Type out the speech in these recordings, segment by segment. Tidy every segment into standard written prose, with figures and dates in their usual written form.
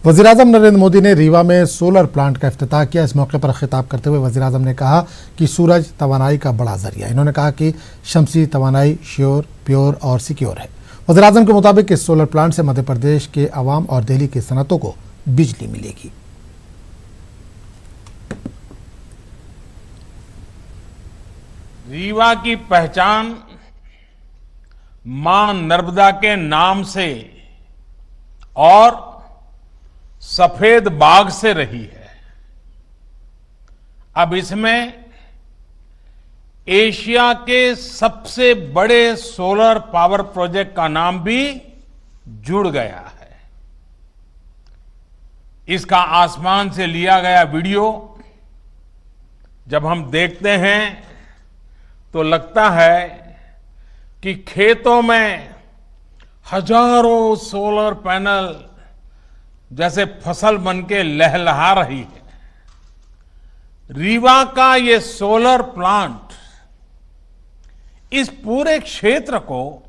वज़ीर-ए-आज़म नरेंद्र मोदी ने रीवा में सोलर प्लांट का इफ्तिताह किया। इस मौके पर खिताब करते हुए वज़ीर-ए-आज़म ने कहा कि सूरज तवानाई का बड़ा जरिया है। इन्होंने कहा कि शमसी तवानाई श्योर, प्योर और सिक्योर है। वज़ीर-ए-आज़म के मुताबिक इस सोलर प्लांट से मध्य प्रदेश के अवाम और दिल्ली की सनतों को बिजली मिलेगी। रीवा की पहचान मां नर्मदा के नाम से और सफेद बाग से रही है। अब इसमें एशिया के सबसे बड़े सोलर पावर प्रोजेक्ट का नाम भी जुड़ गया है। इसका आसमान से लिया गया वीडियो जब हम देखते हैं तो लगता है कि खेतों में हजारों सोलर पैनल जैसे फसल बनके लहलहा रही है। रीवा का ये सोलर प्लांट इस पूरे क्षेत्र को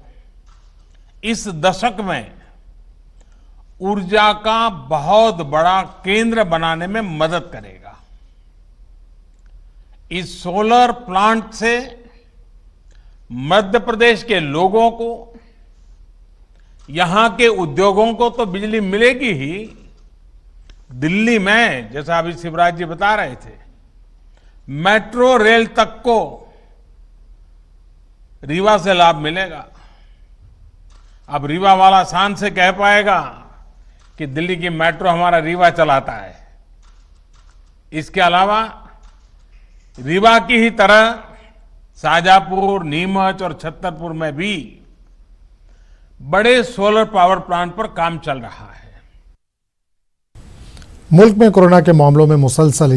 इस दशक में ऊर्जा का बहुत बड़ा केंद्र बनाने में मदद करेगा। इस सोलर प्लांट से मध्य प्रदेश के लोगों को, यहां के उद्योगों को तो बिजली मिलेगी ही, दिल्ली में जैसा अभी शिवराज जी बता रहे थे, मेट्रो रेल तक को रीवा से लाभ मिलेगा। अब रीवा वाला शान से कह पाएगा कि दिल्ली की मेट्रो हमारा रीवा चलाता है। इसके अलावा रीवा की ही तरह शाजापुर, नीमच और छतरपुर में भी बड़े सोलर पावर प्लांट पर काम चल रहा है। मुल्क में कोरोना के मामलों में मुसलसल